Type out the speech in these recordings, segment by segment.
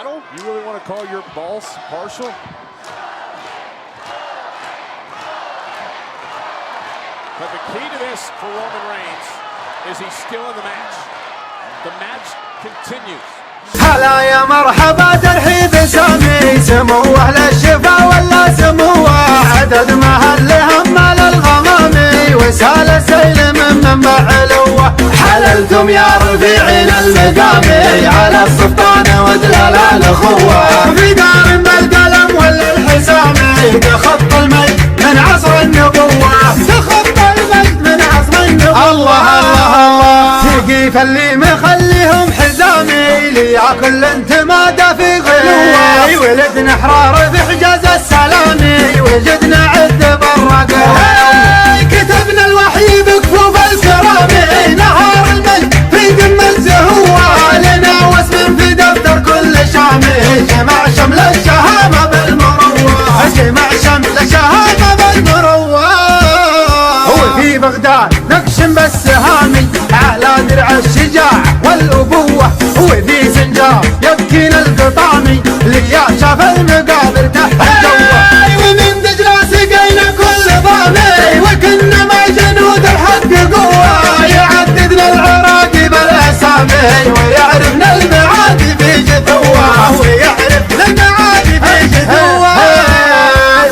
battle? You really want to call your boss partial? But the key to this for Roman Reigns is he's still in the match. The match continues. هلا يا مرحبا ترحيب سامي سموه للشفا ولا سموه عدد مهلهم مال الغمامي وسال سيل من منبع علوه حللتم يا رفيعين المقامي على السلطان ودلال الاخوه في دار بالقلم ولا الحسامي تخط المجد من عصر النبوه تخط المجد من عصر النبوه الله الله الله تقيف اللي مخليهم حزامي لياكل انتماده في غلوه ولدنا حرار في حجاز السلامي وجدنا عد بالرقم كتبنا الوحي بكفوف الكرامي نهار المجد في قمة الزهوة لنا واسم في دفتر كل شامي جمع شمل الشهامة بالمروة جمع شمل الشهامة بالمروة وفي بغداد نقشم بالسهامي على درع الشجاع والأبوة وفي سنجار يبكينا القطامي ليا شاف المقابر تحت الجوة ومن دجلة سقينا كل ضامي وكنا مع جنود الحق قوة يعددنا العراقي بالأسامي ويعرفنا المعادي في جثوة ويعرفنا المعادي في جثوة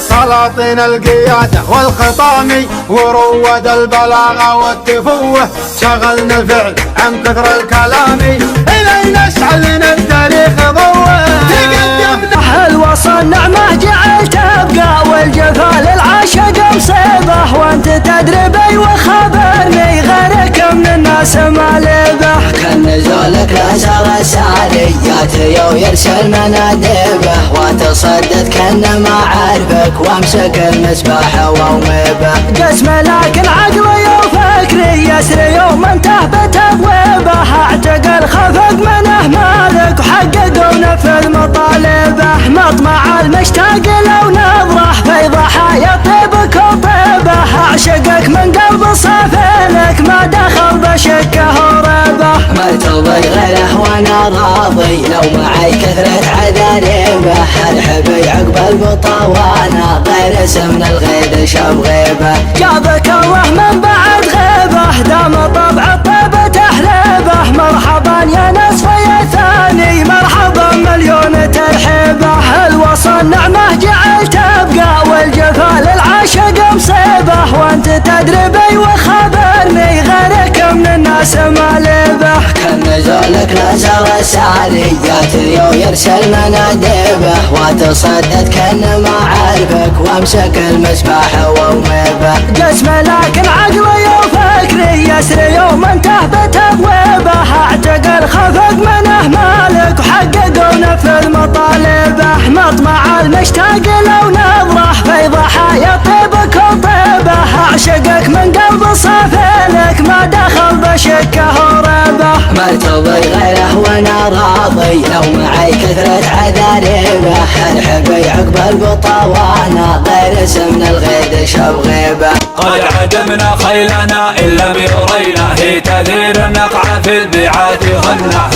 سلاطين القيادة والخطامي ورواد البلاغة والتفوه شغلنا الفعل عن كثر الكلام إلينا اشعلنا التاريخ ضوه تقدمنا الوصل نعمه جعل تبقى والجفا للعاشق مصيبه وانت تدري وخبرني غيرك من الناس ما لبه كان نزولك لازال الساليات يو يرسل منادبه وتصدت كان ما عارفك وامسك المسبح وميبه قسم لكن عقلي وفكري يسري يوم انتهبت ابوابه اعتقل خفق منه مالك وحقق ونفذ مطالبه مطمع المشتاق لو نظره في ضحايا طيبك وطيبه اعشقك من قلب صافينك ما دخل بشكه وربه ما ترضي غيره وانا راضي لو معي كثرة عذاريبه الحبي عقب البطوانه غير اسم الغيد شاب غيبه جابك الله من بعد غيبه دام طبع الطيبة تحليبه مرحبا يا نصفي الثاني مرحبا مليون ترحيبه الوصل نعمه جعل تبقى والجفا للعاشق مصيبه وانت تدري وخبرني غيرك من الناس ما لبه كان نزولك لازال الساليات يو يرسل منادبه وتصدت كان ما عارفك وامسك المسبح وميبه قسم لكن عقلي وفكري يسري يوم انتهبت ابوابه اعتقل خفق منه مالك وحقق ونفذ مطالبه مطمع المشتاق لو نظره في ضحايا طيبك وطيبه اعشقك من قلب صافينك ما دخل بشكه وربه ما ترضي غيره وانا راضي لو معي كثرة عذاريبه الحبي عقب البطوانه غير اسم الغيد شاب غيبه قد عدمنا خيلنا إن لم يرينا هي تثير النقع في البعاد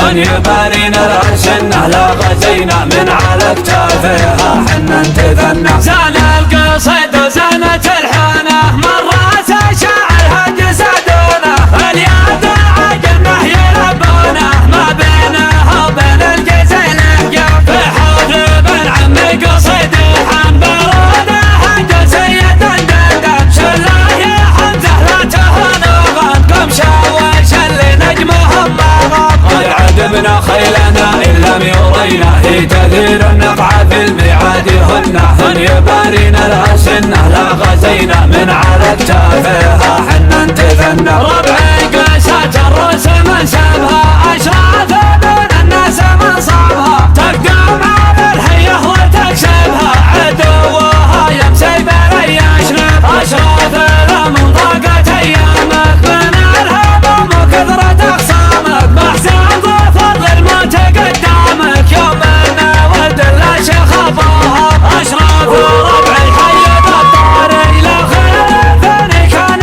هن يبارينا الأسنة لا غزينا من على اكتافها حنا انتثنى زان القصيد وزانت الحانة مرات شاعر هج سادونا اليد عجمه يلبونه ما بينها وبين الجزيل يقف حوث بن عمي قصيد حن برونه هج سيد دندن شله يا حمزه لا تهنوا قم شاوش اللي نجمهم ما قد عدمنا خيلنا إن لم يرينا هي تثير النقع في الميعاد هن يبارينا الأسنة لا غزينا من على اكتافها حنا انتثنى ربعي قاسات الرؤوس من سبها أشراف بين الناس من صابها تقدم على الحيه وتكسبها عدوها يمسي بلي يشرب أشراف الأمن ضاقت أيامك من الهموم وكثرة أخصامك محزن ظفر للموت قدامك يوم النود لا شخفوها أشراف ربع الحي بالطاري لا خير ثاني كان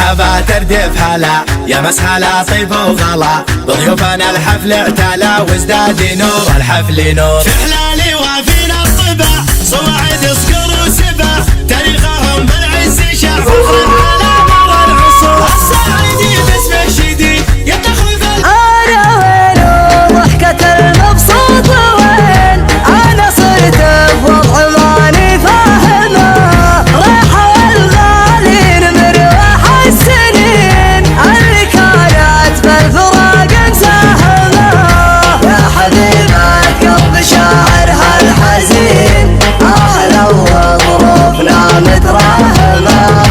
مرحبا تردف هلا يا مسهلا طيب وغلا بضيوفنا الحفل اعتلى وازداد نور الحفل نور في حلالي وفينا الطبع صواعد صقر وسبع تاريخهم بالعز شعب على مر العصور الصاعدي باسم الشديد يتخوف انا وين وضحكة المبسوط وين انا صرت بوضع ماني فاهمه راحوا الغالين مروح السنين اللي كانت بالفراق مساهمه يا حبيبة قلب شاعرها الحزين اهلا وظروفنا متراهمه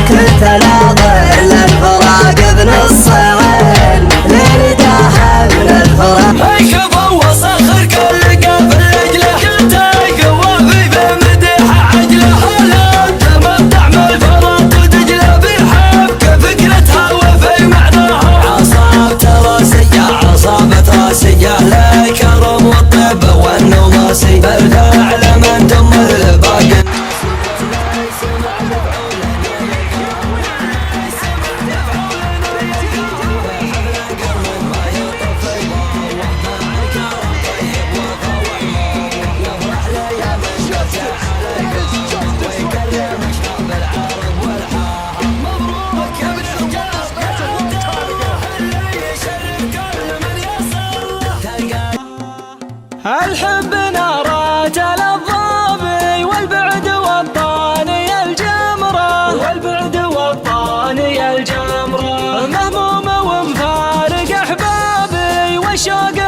كنت ناظر للفراق بنص عين لين داها من الفراق هيكفى وصخر كل قافل رجله كنت قوى في بمديح عجله لا تمتع من الفرات ودجله بحبك فكرتها وفي معناها عصابة راسية عصابة راسية لا كرم والطيب والنماسي بالفعل من تم الباقي الحب نارات الضابي والبعد والطاني الجمرة والبعد والطاني الجمرة مهموم ومفارق احبابي والشوق